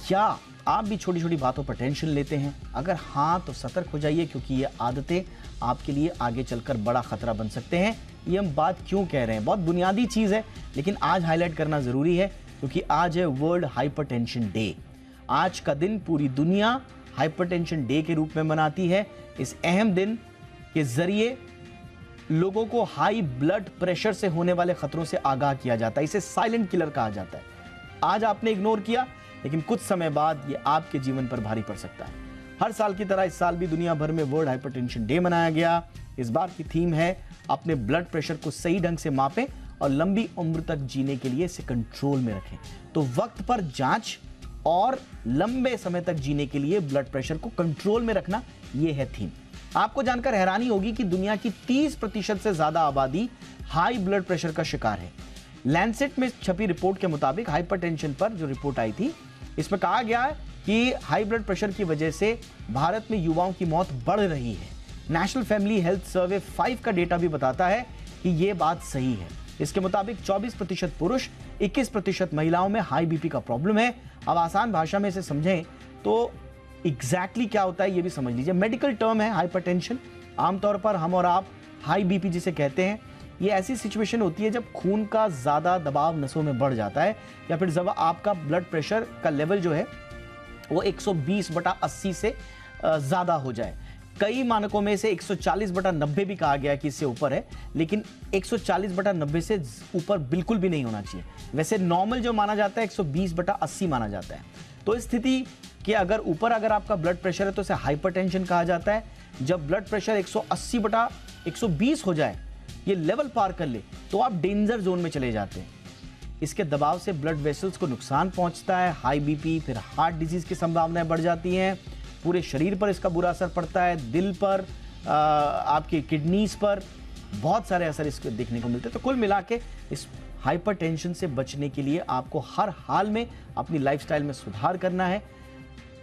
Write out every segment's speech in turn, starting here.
क्या आप भी छोटी छोटी बातों पर टेंशन लेते हैं? अगर हाँ तो सतर्क हो जाइए, क्योंकि ये आदतें आपके लिए आगे चलकर बड़ा खतरा बन सकते हैं। ये हम बात क्यों कह रहे हैं, बहुत बुनियादी चीज़ है, लेकिन आज हाईलाइट करना ज़रूरी है क्योंकि आज है वर्ल्ड हाइपरटेंशन डे। आज का दिन पूरी दुनिया हाइपरटेंशन डे के रूप में मनाती है। इस अहम दिन के जरिए लोगों को हाई ब्लड प्रेशर से होने वाले खतरों से आगाह किया जाता है। इसे साइलेंट किलर कहा जाता है। आज आपने इग्नोर किया, लेकिन कुछ समय बाद ये आपके जीवन पर भारी पड़ सकता है। हर साल की तरह इस साल भी दुनिया भर में वर्ल्ड हाइपरटेंशन डे मनाया गया। इस बार की थीम है अपने ब्लड प्रेशर को सही ढंग से मापें और लंबी उम्र तक जीने के लिए इसे कंट्रोल में रखें। तो वक्त पर जांच और लंबे समय तक जीने के लिए ब्लड प्रेशर को कंट्रोल में रखना, यह है थीम। आपको जानकर हैरानी होगी कि दुनिया की 30% से ज्यादा आबादी हाई ब्लड प्रेशर का शिकार है। लैंसेट में छपी रिपोर्ट के मुताबिक हाइपरटेंशन पर जो रिपोर्ट आई थी, इसमें कहा गया है कि हाई ब्लड प्रेशर की वजह से भारत में युवाओं की मौत बढ़ रही है। नेशनल फैमिली हेल्थ सर्वे 5 का डेटा भी बताता है कि यह बात सही है। इसके मुताबिक 24% पुरुष, 21% महिलाओं में हाई बीपी का प्रॉब्लम है। अब आसान भाषा में इसे समझें तो एग्जैक्टली क्या होता है ये भी समझ लीजिए। मेडिकल टर्म है हाइपरटेंशन। आमतौर पर हम और आप हाई बीपी जिसे कहते हैं, ये ऐसी सिचुएशन होती है जब खून का ज्यादा दबाव नसों में बढ़ जाता है, या फिर जब आपका ब्लड प्रेशर का लेवल जो है वो 120/80 से ज्यादा हो जाए। कई मानकों में से 140/90 भी कहा गया कि इससे ऊपर है, लेकिन 140/90 से ऊपर बिल्कुल भी नहीं होना चाहिए। वैसे नॉर्मल जो माना जाता है 120/80 माना जाता है। तो इस स्थिति के अगर आपका ब्लड प्रेशर है तो इसे हाइपरटेंशन कहा जाता है। जब ब्लड प्रेशर 180/120 हो जाए, ये लेवल पार कर ले, तो आप डेंजर जोन में चले जाते हैं। इसके दबाव से ब्लड वेसल्स को नुकसान पहुंचता है। हाई बीपी, फिर हार्ट डिजीज की संभावनाएं बढ़ जाती हैं। पूरे शरीर पर इसका बुरा असर पड़ता है, दिल पर, आपकी किडनीज पर, बहुत सारे असर इसके देखने को मिलते हैं। तो कुल मिला के इस हाइपरटेंशन से बचने के लिए आपको हर हाल में अपनी लाइफस्टाइल में सुधार करना है।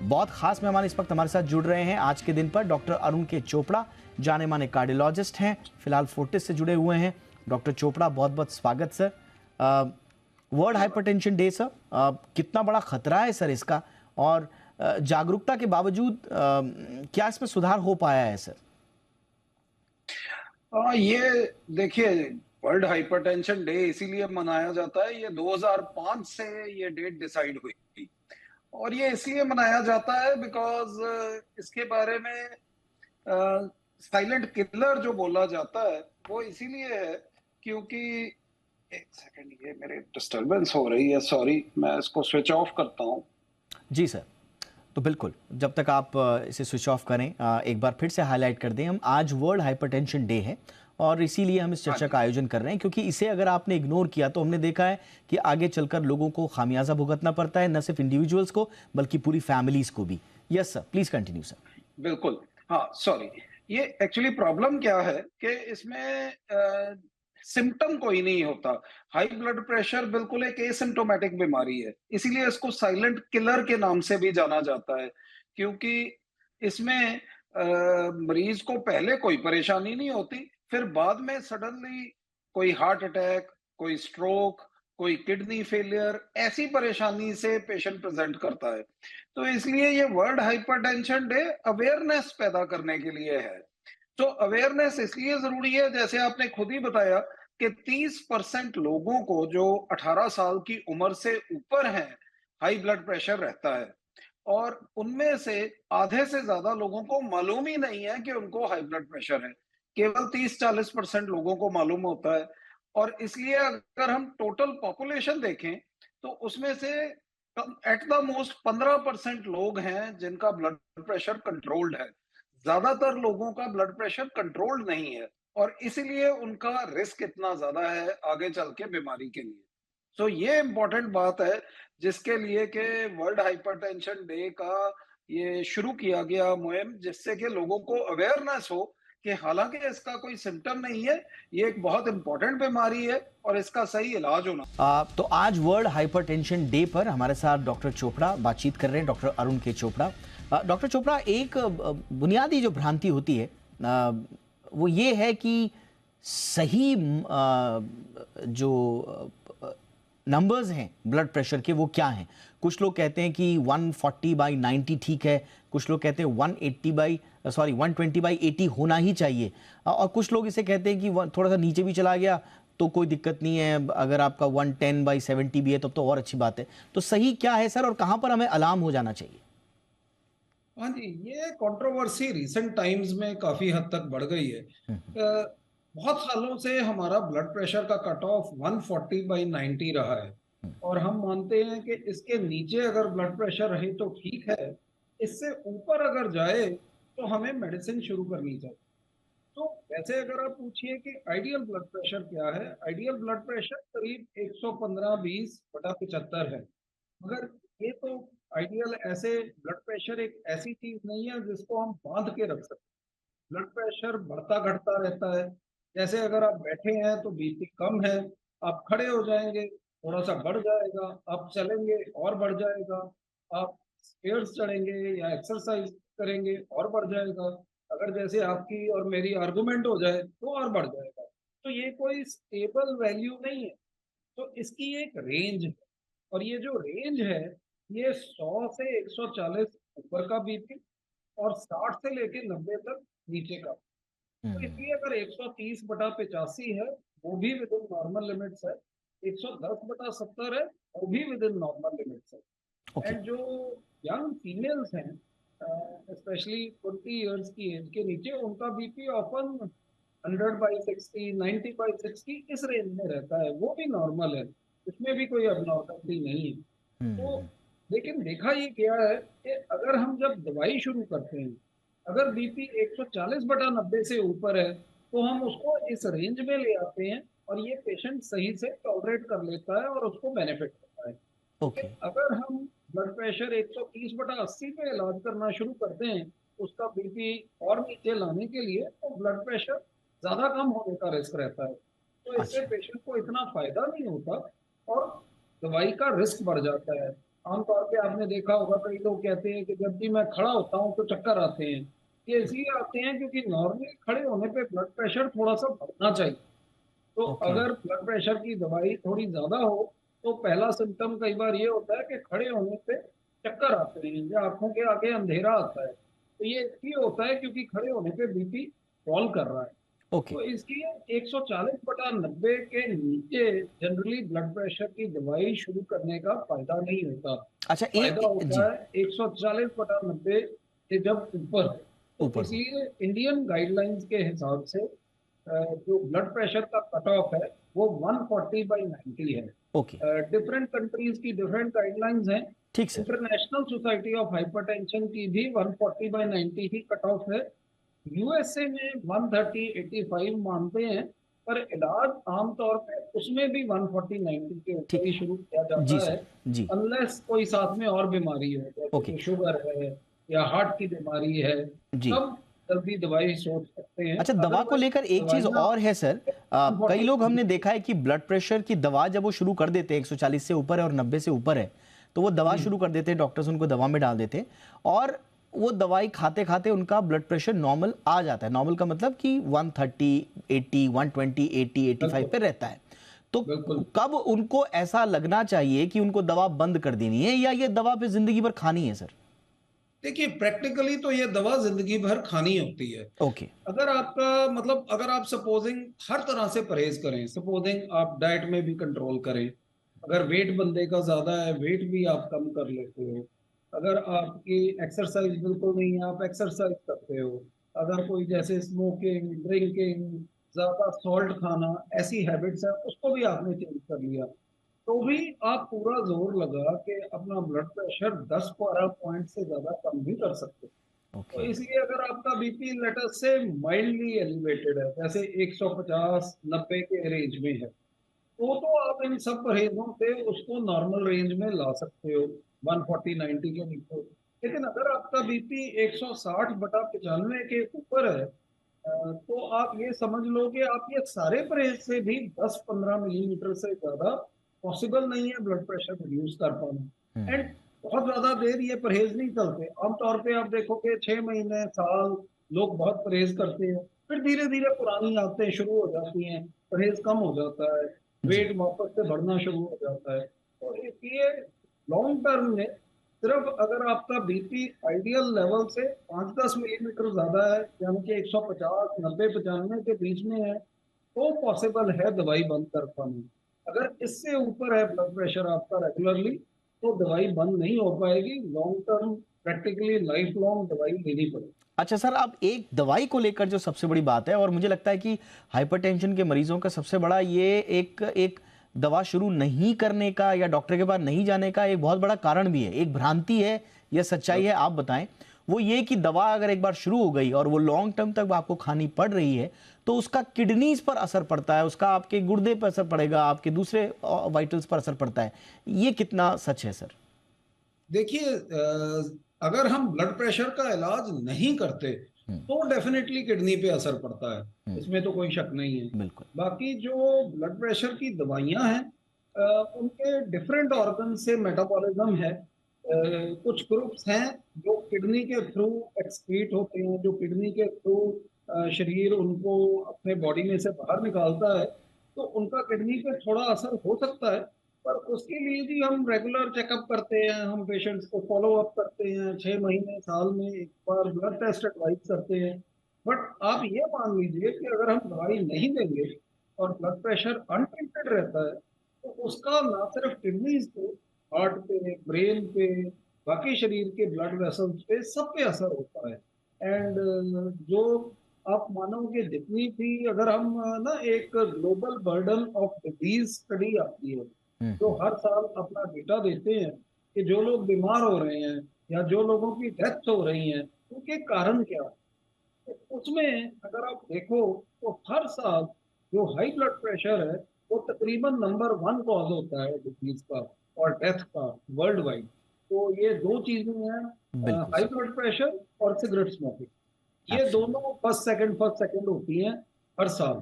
बहुत खास मेहमान इस वक्त हमारे साथ जुड़ रहे हैं आज के दिन पर। डॉक्टर अरुण के चोपड़ा जाने माने कार्डियोलॉजिस्ट हैं, फिलहाल फोर्टिस से जुड़े हुए हैं। डॉक्टर चोपड़ा, बहुत बहुत स्वागत sir. World hypertension day sir, कितना बड़ा खतरा है सर इसका, और जागरूकता के बावजूद क्या इसमें सुधार हो पाया है सर? ये देखिए, वर्ल्ड हाइपरटेंशन डे इसीलिए मनाया जाता है, ये 2005 से ये डेट डिसाइड हुई थी, और ये इसलिए मनाया जाता है बिकॉज इसके बारे में साइलेंट किलर जो बोला जाता है वो इसीलिए है क्योंकि, एक सेकंड, ये मेरे डिस्टरबेंस हो रही है, सॉरी, मैं इसको स्विच ऑफ करता हूँ। जी सर। तो बिल्कुल, जब तक आप इसे स्विच ऑफ करें, एक बार फिर से हाईलाइट कर दें, हम आज वर्ल्ड हाइपरटेंशन डे है और इसीलिए हम इस चर्चा का आयोजन कर रहे हैं, क्योंकि इसे अगर आपने इग्नोर किया तो हमने देखा है कि आगे चलकर लोगों को खामियाजा भुगतना पड़ता है, न सिर्फ इंडिविजुअल्स को बल्कि पूरी फैमिलीज को भी। Yes sir, please continue sir. बिल्कुल, हाँ, सॉरी। ये एक्चुअली प्रॉब्लम क्या है कि इसमें सिम्टम कोई नहीं होता। हाई ब्लड प्रेशर बिल्कुल एक एसिम्प्टोमेटिक बीमारी है, इसीलिए इसको साइलेंट किलर के नाम से भी जाना जाता है, क्योंकि इसमें मरीज को पहले कोई परेशानी नहीं होती, फिर बाद में सडनली कोई हार्ट अटैक, कोई स्ट्रोक, कोई किडनी फेलियर, ऐसी परेशानी से पेशेंट प्रेजेंट करता है। तो इसलिए ये वर्ल्ड हाइपरटेंशन डे अवेयरनेस पैदा करने के लिए है। तो अवेयरनेस इसलिए जरूरी है, जैसे आपने खुद ही बताया कि 30% लोगों को जो 18 साल की उम्र से ऊपर हैं, हाई ब्लड प्रेशर रहता है, और उनमें से आधे से ज्यादा लोगों को मालूम ही नहीं है कि उनको हाई ब्लड प्रेशर है। केवल 30-40% लोगों को मालूम होता है। और इसलिए अगर हम टोटल पॉपुलेशन देखें तो उसमें से एट द मोस्ट 15% लोग हैं जिनका ब्लड प्रेशर कंट्रोल्ड है। ज्यादातर लोगों का ब्लड प्रेशर कंट्रोल्ड नहीं है, और इसीलिए उनका रिस्क इतना ज्यादा है आगे चल के बीमारी के लिए। तो ये इंपॉर्टेंट बात है जिसके लिए कि वर्ल्ड हाइपरटेंशन डे का ये शुरू किया गया मुहिम, जिससे कि लोगों को अवेयरनेस हो कि हालांकि इसका कोई सिम्टम नहीं है, ये एक बहुत इंपॉर्टेंट बीमारी है और इसका सही इलाज होना। तो आज वर्ल्ड हाइपरटेंशन डे पर हमारे साथ डॉक्टर चोपड़ा बातचीत कर रहे हैं, डॉक्टर अरुण के चोपड़ा। डॉक्टर चोपड़ा, एक बुनियादी जो भ्रांति होती है वो ये है कि सही जो नंबर्स हैं ब्लड प्रेशर के वो क्या हैं। कुछ लोग कहते हैं कि 140/90 ठीक है, कुछ लोग कहते हैं 120/80 होना ही चाहिए, और कुछ लोग इसे कहते हैं कि थोड़ा सा नीचे भी चला गया तो कोई दिक्कत नहीं है, अगर आपका 110/70 भी है तब तो और अच्छी बात है। तो सही क्या है सर, और कहाँ पर हमें अलार्म हो जाना चाहिए? हाँ जी, ये कंट्रोवर्सी रिसेंट टाइम्स में काफी हद तक बढ़ गई है। बहुत सालों से हमारा ब्लड प्रेशर का कट ऑफ 140/90 रहा है, और हम मानते हैं कि इसके नीचे अगर ब्लड प्रेशर रहे तो ठीक है, इससे ऊपर अगर जाए तो हमें मेडिसिन शुरू करनी चाहिए। तो वैसे अगर आप पूछिए कि आइडियल ब्लड प्रेशर क्या है, आइडियल ब्लड प्रेशर करीब 115/20/75 है। मगर ये तो आइडियल, ऐसे ब्लड प्रेशर एक ऐसी चीज नहीं है जिसको हम बांध के रख सकते। ब्लड प्रेशर बढ़ता घटता रहता है। जैसे अगर आप बैठे हैं तो बीपी कम है, आप खड़े हो जाएंगे थोड़ा सा बढ़ जाएगा, आप चलेंगे और बढ़ जाएगा, आप स्टेयर्स चढ़ेंगे या एक्सरसाइज करेंगे और बढ़ जाएगा, अगर जैसे आपकी और मेरी आर्गुमेंट हो जाए तो और बढ़ जाएगा। तो ये कोई स्टेबल वैल्यू नहीं है, तो इसकी एक रेंज है, और ये जो रेंज है ये 100 से 140 ऊपर का बीपी और 60 से लेके 90 तक नीचे का। तो इसलिए अगर 130/85 है वो भी विद इन नॉर्मल लिमिट्स है, 110/70 है वो भी विद इन नॉर्मल लिमिट्स है। ओके। एंड जो यंग फीमेल्स हैं, स्पेशली 20 इयर्स की एज के नीचे, उनका बीपी ऑफन 100/60 90/60 इस रेंज में रहता है, वो भी नॉर्मल है, इसमें भी कोई अबनॉर्मलिटी नहीं है। तो लेकिन देखा ये गया है कि अगर हम जब दवाई शुरू करते हैं, अगर बीपी 140/90 से ऊपर है तो हम उसको इस रेंज में ले आते हैं, और ये पेशेंट सही से टॉलरेट कर लेता है और उसको बेनिफिट होता है। ओके। अगर हम ब्लड प्रेशर 130/80 पे इलाज करना शुरू करते हैं, उसका बीपी और नीचे लाने के लिए, तो ब्लड प्रेशर ज्यादा कम होने का रिस्क रहता है। तो इससे अच्छा। पेशेंट को इतना फायदा नहीं होता और दवाई का रिस्क बढ़ जाता है। आमतौर पे आपने देखा होगा, कई लोग कहते हैं कि जब भी मैं खड़ा होता हूँ तो चक्कर आते हैं। ये इसलिए आते हैं क्योंकि नॉर्मली खड़े होने पे ब्लड प्रेशर थोड़ा सा बढ़ना चाहिए। तो ओके। अगर ब्लड प्रेशर की दवाई थोड़ी ज्यादा हो तो पहला सिम्टम कई बार ये होता है कि खड़े होने पे चक्कर आते हैं या आंखों के आगे अंधेरा आता है। तो ये इसलिए होता है क्योंकि खड़े होने पे बीपी फॉल कर रहा है। ओके। तो इसलिए 140/90 के नीचे जनरली ब्लड प्रेशर की दवाई शुरू करने का फायदा नहीं होता। अच्छा, फायदा जी। होता है 140/90 से जब ऊपर है। तो ऊपर हो। इसलिए इंडियन गाइडलाइंस के हिसाब से जो ब्लड प्रेशर का कट ऑफ है वो 140/90 है। ओके। डिफरेंट कंट्रीज की डिफरेंट गाइडलाइंस हैं। ठीक sir. International society of hypertension की भी 140/90 ही कट ऑफ है। यूएसए में 130/85 मानते हैं, पर इलाज आमतौर पे उसमें भी 140/90 के ऊपर ठीक। ही शुरू किया जी जाता सर। है, जी। अनलेस कोई साथ में और बीमारी हो, जैसे ओके। कि शुगर है या हार्ट की बीमारी है, जी। तब जल्दी दवाई सोच सकते हैं। अच्छा, दवा को अदरवाइज लेकर एक चीज दवाइयाँ और है सर। कई लोग हमने देखा है कि ब्लड प्रेशर की दवा जब वो शुरू कर देते हैं, 140 से ऊपर है और 90 से ऊपर है, तो वो दवा शुरू कर देते हैं, डॉक्टर्स उनको दवा में डाल देते हैं, और वो दवाई खाते खाते उनका ब्लड प्रेशर नॉर्मल आ जाता है। नॉर्मल का मतलब कि 130, 80, 120, 80, 85 पे रहता है। तो बिल्कुल। कब उनको ऐसा लगना चाहिए कि उनको दवा बंद कर देनी है, या ये दवा पे जिंदगी भर खानी है सर? देखिए, प्रैक्टिकली तो ये दवा जिंदगी भर खानी होती है। ओके। अगर आपका मतलब, अगर आप सपोजिंग हर तरह से परहेज करें, सपोजिंग आप डाइट में भी कंट्रोल करें, अगर वेट बंदे का ज्यादा है वेट भी आप कम कर लेते हो, अगर आपकी एक्सरसाइज बिल्कुल नहीं है आप एक्सरसाइज करते हो, अगर कोई जैसे स्मोकिंग ड्रिंकिंग ज्यादा सॉल्ट खाना ऐसी हैबिट्स है उसको भी आपने चेंज कर लिया, तो भी आप पूरा जोर लगा के अपना ब्लड प्रेशर 10-12 पॉइंट से ज्यादा कम भी कर सकते हो। तो ओके। इसलिए अगर आपका बीपी लेटर से माइल्डली एलिवेटेड है, जैसे 150-90 के रेंज में है, तो आप इन सब परहेजों से उसको नॉर्मल रेंज में ला सकते हो, 140/90 के नीचे। लेकिन अगर आपका बीपी 160/95 के ऊपर है, तो आप ये समझ लो कि आप ये सारे परहेज से भी 10-15 मिलीमीटर से ज्यादा पॉसिबल नहीं है ब्लड प्रेशर रिड्यूस कर पाना। एंड बहुत ज्यादा देर ये परहेज नहीं चलते। आमतौर पे आप देखोगे 6 महीने साल लोग बहुत परहेज करते हैं, फिर धीरे धीरे पुरानी आदतें शुरू हो जाती हैं, परहेज कम हो जाता है, जी। वेट वापस से बढ़ना शुरू हो जाता है। तो इसलिए लॉन्ग टर्म में सिर्फ अगर आपका बीपी आइडियल लेवल से 5-10 मिलीमीटर ज्यादा है, यानी कि 150, 90, 95 के बीच में है, तो पॉसिबल है दवाई बंद कर पानी। अगर इससे ऊपर है ब्लड प्रेशर आपका रेगुलरली, तो दवाई बंद नहीं हो पाएगी। Long term, practically life long दवाई लेनी पड़ेगी। अच्छा सर, अब एक दवाई को लेकर जो सबसे बड़ी बात है, और मुझे लगता है कि हाइपरटेंशन के मरीजों का सबसे बड़ा ये एक एक दवा शुरू नहीं करने का या डॉक्टर के पास नहीं जाने का एक बहुत बड़ा कारण भी है, एक भ्रांति है या सच्चाई है, आप बताएं। वो ये कि दवा अगर एक बार शुरू हो गई और वो लॉन्ग टर्म तक आपको खानी पड़ रही है, तो उसका किडनीज पर असर पड़ता है, उसका आपके गुर्दे पर असर पड़ेगा, आपके दूसरे वाइटल्स पर असर पड़ता है। ये कितना सच है सर? देखिए, अगर हम ब्लड प्रेशर का इलाज नहीं करते हम्म। तो डेफिनेटली किडनी पे असर पड़ता है, हम्म। इसमें तो कोई शक नहीं है। बिल्कुल। बाकी जो ब्लड प्रेशर की दवाइयां हैं, उनके डिफरेंट ऑर्गन से मेटाबॉलिज्म है। कुछ ग्रुप्स हैं जो किडनी के थ्रू एक्सक्रीट होते हैं, जो किडनी के थ्रू शरीर उनको अपने बॉडी में से बाहर निकालता है, तो उनका किडनी पे थोड़ा असर हो सकता है। पर उसके लिए भी हम रेगुलर चेकअप करते हैं, हम पेशेंट्स को फॉलो अप करते हैं, 6 महीने साल में एक बार ब्लड टेस्ट एडवाइस करते हैं। बट आप ये मान लीजिए कि अगर हम दवाई नहीं देंगे और ब्लड प्रेशर अनट्रीटेड रहता है, तो उसका ना सिर्फ किडनीज पे, हार्ट पे, ब्रेन पे, बाकी शरीर के ब्लड वेसल्स पे, सब पे असर होता है। एंड जो आप मानोगे जितनी भी, अगर हम ना एक global burden of disease study आती है जो हम्म। हर साल अपना डेटा देते हैं कि जो लोग बीमार हो रहे हैं या जो लोगों की डेथ हो रही है, उनके कारण क्या है। तो उसमें अगर आप देखो तो हर साल जो हाई ब्लड प्रेशर है वो तकरीबन नंबर 1 कॉज होता है डिजीज का और डेथ का वर्ल्ड वाइड। तो ये दो चीजें हैं, बिल्कुल हाई सर। ब्लड प्रेशर और सिगरेट स्मोकिंग। ये एब्सोल्युटली। दोनों फर्स्ट सेकंड होती हैं हर साल।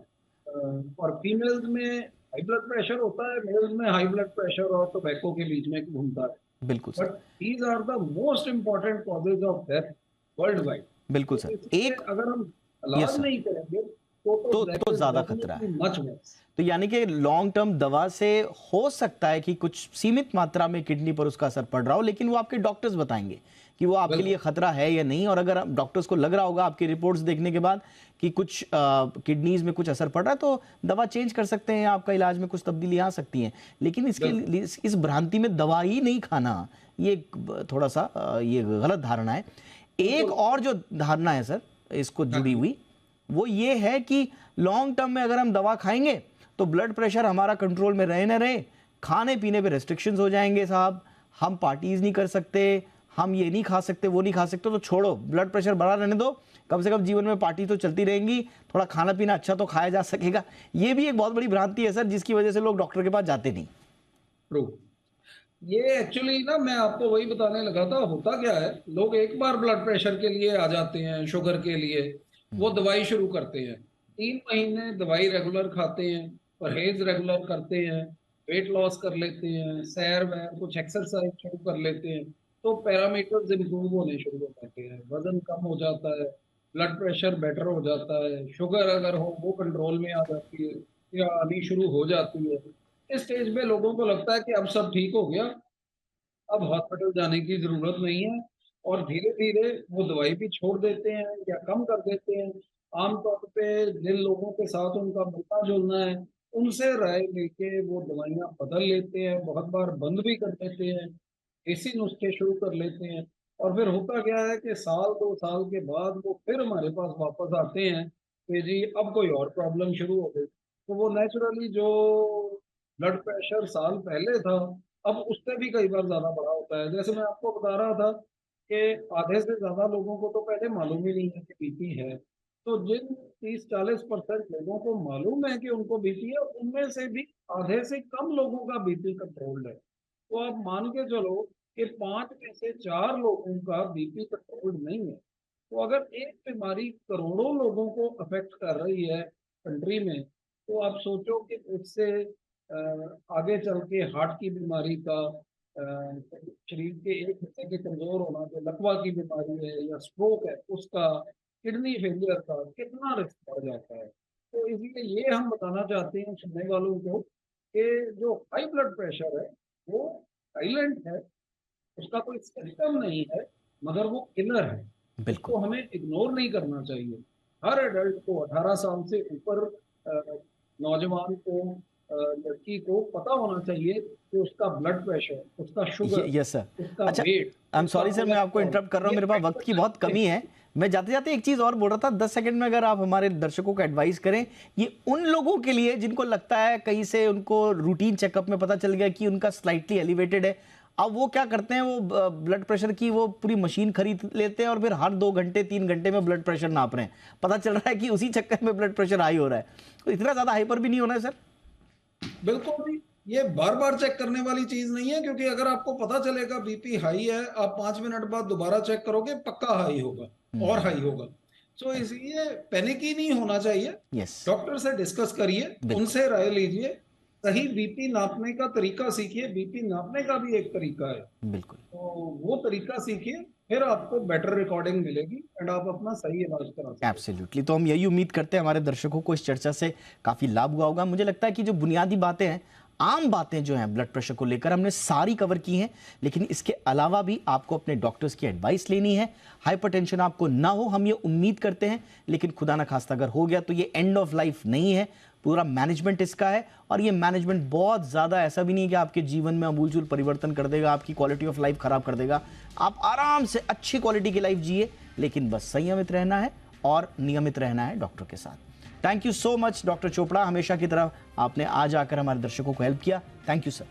और फीमेल्स में हाई ब्लड प्रेशर होता है, मेल्स में हाई ब्लड प्रेशर और टोबैको के बीच में घूमता है। बिल्कुल sir. But these are the most important causes of death world wide. बिल्कुल तो सर। इसलिए एक। अगर हम यस इलाज सर। नहीं करेंगे तो तो दैट इज ज्यादा खतरा डेफिनेटली है। Much worse. तो यानी कि लॉन्ग टर्म दवा से हो सकता है कि कुछ सीमित मात्रा में किडनी पर उसका असर पड़ रहा हो, लेकिन वो आपके डॉक्टर्स बताएंगे कि वो आपके लिए बिल्कुल खतरा है या नहीं। और अगर डॉक्टर्स को लग रहा होगा आपकी रिपोर्ट्स देखने के बाद कि कुछ किडनीज में कुछ असर पड़ रहा है, तो दवा चेंज कर सकते हैं, आपका इलाज में कुछ तब्दीली आ सकती है। लेकिन इसके बिल्कुल लिए इस भ्रांति में दवा ही नहीं खाना, ये थोड़ा सा ये गलत धारणा है। एक बिल्कुल। और जो धारणा है सर इसको हाँ जुड़ी जी। हुई, वो ये है कि लॉन्ग टर्म में अगर हम दवा खाएंगे तो ब्लड प्रेशर हमारा कंट्रोल में रहे ना रहे, खाने पीने पे रेस्ट्रिक्शंस हो जाएंगे साहब, हम पार्टीज नहीं कर सकते, हम ये नहीं खा सकते, वो नहीं खा सकते, तो छोड़ो, ब्लड प्रेशर बढ़ा रहने दो, कम से कम जीवन में पार्टी तो चलती रहेंगी, थोड़ा खाना पीना अच्छा तो खाया जा सकेगा। ये भी एक बहुत बड़ी भ्रांति है सर, जिसकी वजह से लोग डॉक्टर के पास जाते नहीं। ट्रू। ये एक्चुअली ना मैं आपको वही बताने लगा था, होता क्या है, लोग एक बार ब्लड प्रेशर के लिए आ जाते हैं, शुगर के लिए वो दवाई शुरू करते हैं, 3 महीने दवाई रेगुलर खाते हैं, परहेज रेगुलर करते हैं, वेट लॉस कर लेते हैं, सैर वैर कुछ एक्सरसाइज शुरू कर लेते हैं, तो पैरामीटर्स इंप्रूव होने शुरू हो जाते हैं, वजन कम हो जाता है, ब्लड प्रेशर बेटर हो जाता है, शुगर अगर हो वो कंट्रोल में आ जाती है या आनी शुरू हो जाती है। इस स्टेज पे लोगों को लगता है कि अब सब ठीक हो गया, अब हॉस्पिटल जाने की जरूरत नहीं है, और धीरे धीरे वो दवाई भी छोड़ देते हैं या कम कर देते हैं। आमतौर पे जिन लोगों के साथ उनका मिलना जुलना है, उनसे राय लेके वो दवाइयाँ बदल लेते हैं, बहुत बार बंद भी कर देते हैं, देसी नुस्खे शुरू कर लेते हैं। और फिर होता क्या है कि साल 2 साल के बाद वो फिर हमारे पास वापस आते हैं कि जी अब कोई और प्रॉब्लम शुरू हो गई। तो वो नेचुरली जो ब्लड प्रेशर साल पहले था, अब उससे भी कई बार ज्यादा बड़ा होता है। जैसे मैं आपको बता रहा था कि आधे से ज्यादा लोगों को तो पहले मालूम ही नहीं है कि बीपी है। तो जिन 30-40% लोगों को मालूम है कि उनको बीपी है, उनमें से भी आधे से कम लोगों का बीपी कंट्रोल्ड है। तो आप मान के चलो कि 5 में से 4 लोगों का बीपी कंट्रोल्ड नहीं है। तो अगर एक बीमारी करोड़ों लोगों को अफेक्ट कर रही है कंट्री में, तो आप सोचो कि उससे आगे चल के हार्ट की बीमारी का, शरीर के एक हिस्से के कमजोर होना, जो लकवा की बीमारी है या स्ट्रोक है उसका, किडनी फेलियर का कितना रिस्क बढ़ जाता है। तो इसलिए ये हम बताना चाहते हैं सुनने वालों को कि जो हाई ब्लड प्रेशर है वो साइलेंट है, उसका कोई सिम्टम नहीं है, मगर वो किलर है। उसको बिल्कुल। हमें इग्नोर नहीं करना चाहिए। हर एडल्ट को, 18 साल से ऊपर नौजवान को, लड़की को पता होना चाहिए कि उसका ब्लड प्रेशर, उसका शुगर, यस सर। उसका अच्छा, वेट, आई एम उसका सॉरी सर, मैं आपको कोलेस्ट्रॉल, इंटरप्ट कर रहा हूँ, ये मेरे पास वक्त की बहुत कमी है। मैं जाते जाते एक चीज और बोल रहा था, 10 सेकंड में अगर आप हमारे दर्शकों को एडवाइस करें, ये उन लोगों के लिए जिनको लगता है कहीं से उनको रूटीन चेकअप में पता चल गया कि उनका स्लाइटली एलिवेटेड है, अब वो क्या करते हैं, वो ब्लड प्रेशर की वो पूरी मशीन खरीद लेते हैं और फिर हर 2 घंटे 3 घंटे में ब्लड प्रेशर नाप रहे हैं। पता चल रहा है कि उसी चक्कर में ब्लड प्रेशर हाई हो रहा है। तो इतना ज्यादा हाइपर भी नहीं होना है सर। बिल्कुल भी ये बार बार चेक करने वाली चीज नहीं है, क्योंकि अगर आपको पता चलेगा बीपी हाई है, आप 5 मिनट बाद दोबारा चेक करोगे, पक्का हाई होगा और हाई होगा। सो इसलिए पैनिक ही नहीं होना चाहिए। यस। डॉक्टर से डिस्कस करिए, बिल्कुल। उनसे राय लीजिए, सही बीपी नापने का तरीका सीखिए। बीपी नापने का भी एक तरीका है, बिल्कुल। तो वो तरीका सीखिए, फिर आपको बेटर रिकॉर्डिंग मिलेगी एंड आप अपना सही इलाज करा सकते हैं। एब्सोल्युटली। तो हम यही उम्मीद करते हैं हमारे दर्शकों को इस चर्चा से काफी लाभ हुआ होगा। मुझे लगता है कि जो बुनियादी बातें हैं, आम बातें जो हैं ब्लड प्रेशर को लेकर, हमने सारी कवर की हैं, लेकिन इसके अलावा भी आपको अपने डॉक्टर्स की एडवाइस लेनी है। हाइपरटेंशन आपको ना हो, हम ये उम्मीद करते हैं, लेकिन खुदा ना खास्ता अगर हो गया तो ये एंड ऑफ लाइफ नहीं है। पूरा मैनेजमेंट इसका है, और ये मैनेजमेंट बहुत ज़्यादा ऐसा भी नहीं है कि आपके जीवन में अमूलचूल परिवर्तन कर देगा, आपकी क्वालिटी ऑफ लाइफ खराब कर देगा। आप आराम से अच्छी क्वालिटी की लाइफ जिए, लेकिन बस संयमित रहना है और नियमित रहना है डॉक्टर के साथ। Thank you so much doctor Chopra, हमेशा की तरह आपने आज आकर हमारे दर्शकों को हेल्प किया। Thank you sir.